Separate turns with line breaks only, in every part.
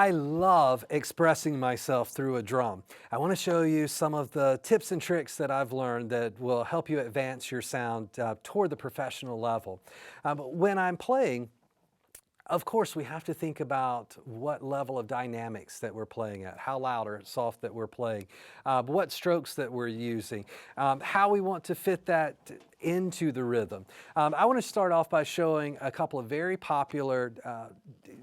I love expressing myself through a drum. I want to show you some of the tips and tricks that I've learned that will help you advance your sound toward the professional level. When I'm playing, of course, we have to think about what level of dynamics that we're playing at, how loud or soft that we're playing, what strokes that we're using, how we want to fit that into the rhythm. I want to start off by showing a couple of very popular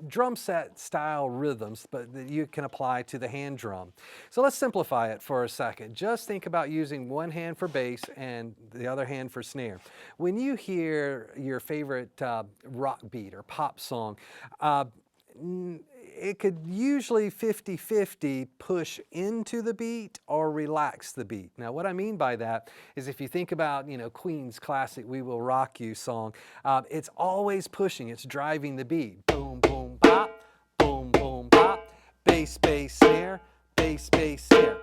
drum set style rhythms, but that you can apply to the hand drum. So let's simplify it for a second. Just think about using one hand for bass and the other hand for snare. When you hear your favorite rock beat or pop song, it could usually 50-50 push into the beat or relax the beat. Now what I mean by that is if you think about, Queen's classic We Will Rock You song, it's always pushing, it's driving the beat. Boom, boom, bop, boom, boom, bop, bass, bass, snare, bass, bass, snare.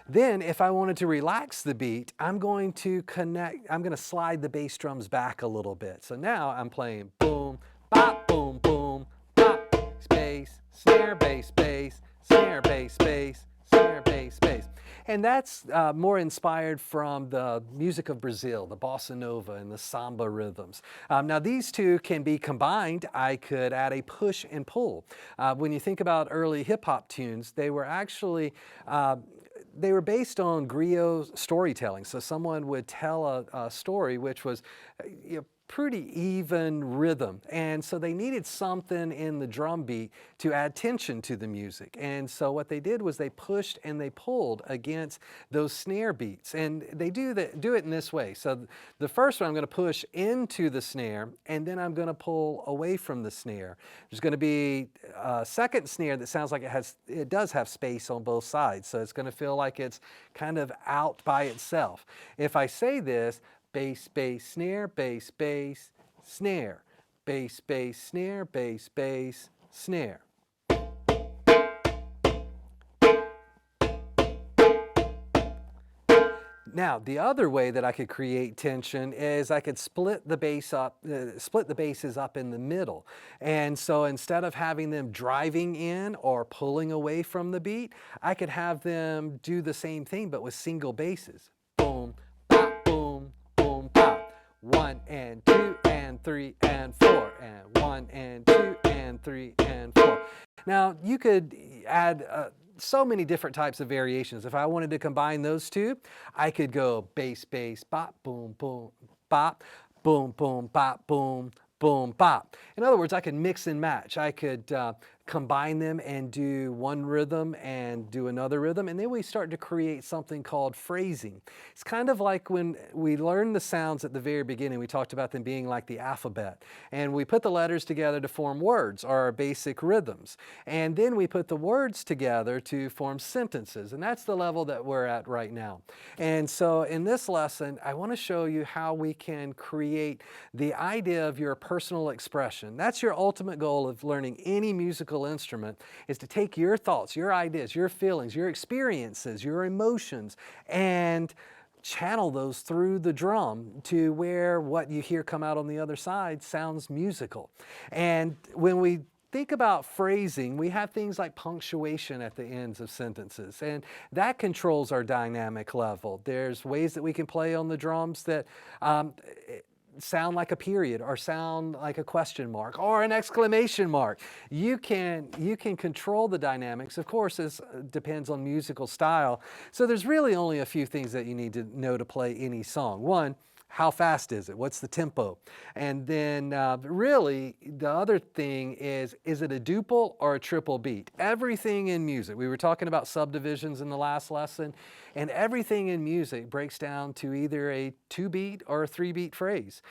Then if I wanted to relax the beat, I'm going to slide the bass drums back a little bit. So now I'm playing boom, bop, boom, boom, bop, bass, snare, bass, bass, snare, bass, bass, snare, bass, bass. And that's more inspired from the music of Brazil, the bossa nova and the samba rhythms. Now these two can be combined. I could add a push and pull. When you think about early hip hop tunes, they were actually they were based on griot storytelling. So someone would tell a story which was pretty even rhythm. And so they needed something in the drum beat to add tension to the music. And so what they did was they pushed and they pulled against those snare beats. And they do it in this way. So the first one, I'm going to push into the snare, and then I'm going to pull away from the snare. There's going to be a second snare that sounds like it does have space on both sides. So it's going to feel like it's kind of out by itself. If I say this, bass, bass, snare, bass, bass, snare, bass, bass, snare, bass, bass, snare. Now, the other way that I could create tension is I could split the basses up in the middle. And so instead of having them driving in or pulling away from the beat, I could have them do the same thing but with single basses. Boom, pop, boom, boom, pop. 1 and 2 and 3 and 4 and 1 and 2 and 3 and 4. Now you could add so many different types of variations. If I wanted to combine those two, I could go bass, bass, bop, boom, boom, bop, boom, boom, bop, boom, boom, bop. In other words, I could mix and match. I could combine them and do one rhythm and do another rhythm, and then we start to create something called phrasing. It's kind of like when we learn the sounds at the very beginning. We talked about them being like the alphabet, and we put the letters together to form words, or our basic rhythms, and then we put the words together to form sentences, and that's the level that we're at right now. And so in this lesson, I want to show you how we can create the idea of your personal expression. That's your ultimate goal of learning any musical instrument, is to take your thoughts, your ideas, your feelings, your experiences, your emotions, and channel those through the drum to where what you hear come out on the other side sounds musical. And when we think about phrasing, we have things like punctuation at the ends of sentences, and that controls our dynamic level. There's ways that we can play on the drums that sound like a period or sound like a question mark or an exclamation mark. You can control the dynamics. Of course, it depends on musical style. So there's really only a few things that you need to know to play any song. One, how fast is it? What's the tempo? And then really the other thing is it a duple or a triple beat? Everything in music, we were talking about subdivisions in the last lesson, and everything in music breaks down to either a 2-beat or a 3-beat phrase.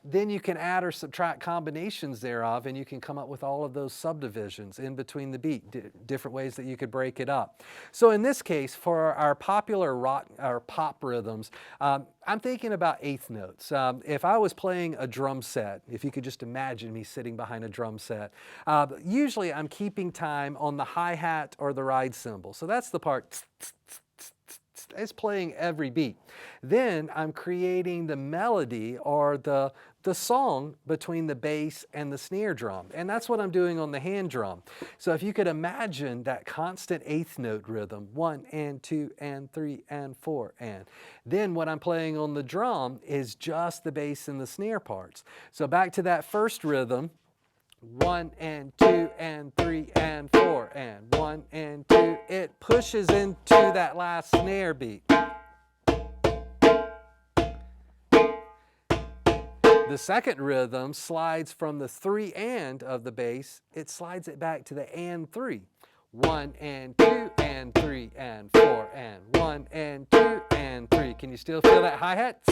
Then you can add or subtract combinations thereof, and you can come up with all of those subdivisions in between the beat, different ways that you could break it up. So in this case, for our popular rock or pop rhythms, I'm thinking about eighth notes. If I was playing a drum set, if you could just imagine me sitting behind a drum set, usually I'm keeping time on the hi-hat or the ride cymbal. So that's the part it's playing every beat. Then I'm creating the melody or the song between the bass and the snare drum. And that's what I'm doing on the hand drum. So if you could imagine that constant eighth note rhythm, 1 and 2 and 3 and 4 and. Then what I'm playing on the drum is just the bass and the snare parts. So back to that first rhythm, 1 and 2 and 3 and 4 and 1 and 2, it pushes into that last snare beat. The second rhythm slides from the 3 and of the bass, it slides it back to the and 3. 1 and 2 and 3 and 4 and 1 and 2 and 3. Can you still feel that hi-hat?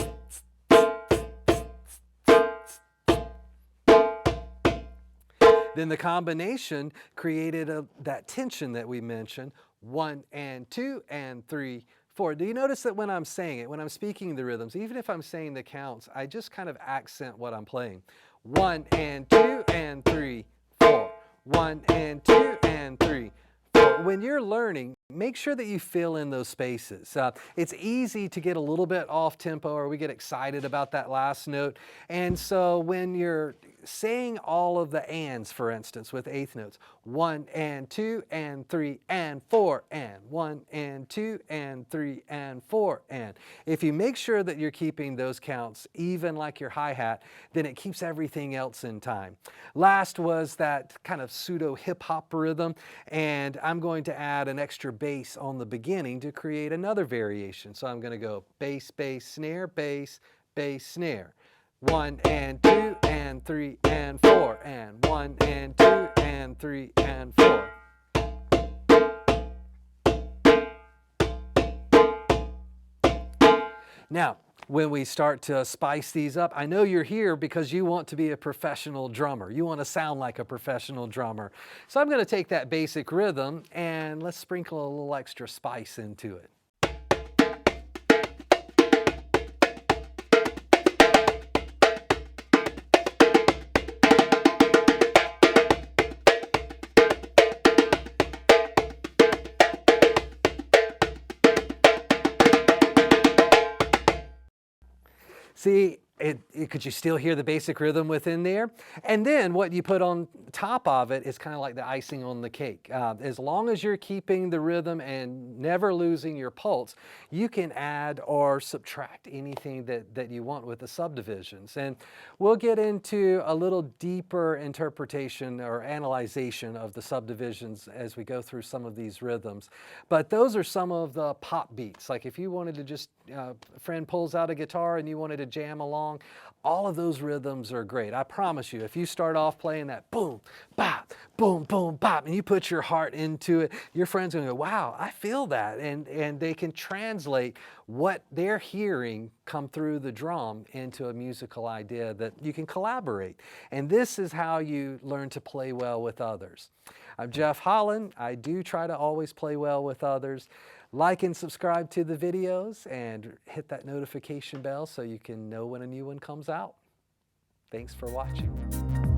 Then the combination created that tension that we mentioned. 1 and 2 and 3, 4. Do you notice that when I'm saying it, when I'm speaking the rhythms, even if I'm saying the counts, I just kind of accent what I'm playing. 1 and 2 and 3, 4. 1 and 2 and 3, 4. When you're learning, make sure that you fill in those spaces. It's easy to get a little bit off tempo, or we get excited about that last note. And so when you're saying all of the ands, for instance, with eighth notes, 1 and 2 and 3 and 4 and 1 and 2 and 3 and 4 and. If you make sure that you're keeping those counts even like your hi-hat, then it keeps everything else in time. Last was that kind of pseudo hip-hop rhythm, and I'm going to add an extra bass on the beginning to create another variation. So I'm going to go bass, bass, snare, bass, bass, snare. 1 and 2 and 3 and 4 and 1 and 2 and 3 and 4. Now, when we start to spice these up, I know you're here because you want to be a professional drummer. You want to sound like a professional drummer. So I'm going to take that basic rhythm and let's sprinkle a little extra spice into it. See, could you still hear the basic rhythm within there? And then what you put on top of it is kind of like the icing on the cake. As long as you're keeping the rhythm and never losing your pulse, you can add or subtract anything that you want with the subdivisions. And we'll get into a little deeper interpretation or analyzation of the subdivisions as we go through some of these rhythms. But those are some of the pop beats. Like if you wanted to just, a friend pulls out a guitar and you wanted to jam along, all of those rhythms are great. I promise you, if you start off playing that boom, bop, boom, boom, bop, and you put your heart into it, your friend's gonna go, wow, I feel that. And they can translate what they're hearing come through the drum into a musical idea that you can collaborate. And this is how you learn to play well with others. I'm Jeff Holland. I do try to always play well with others. Like and subscribe to the videos and hit that notification bell so you can know when a new one comes out. Thanks for watching.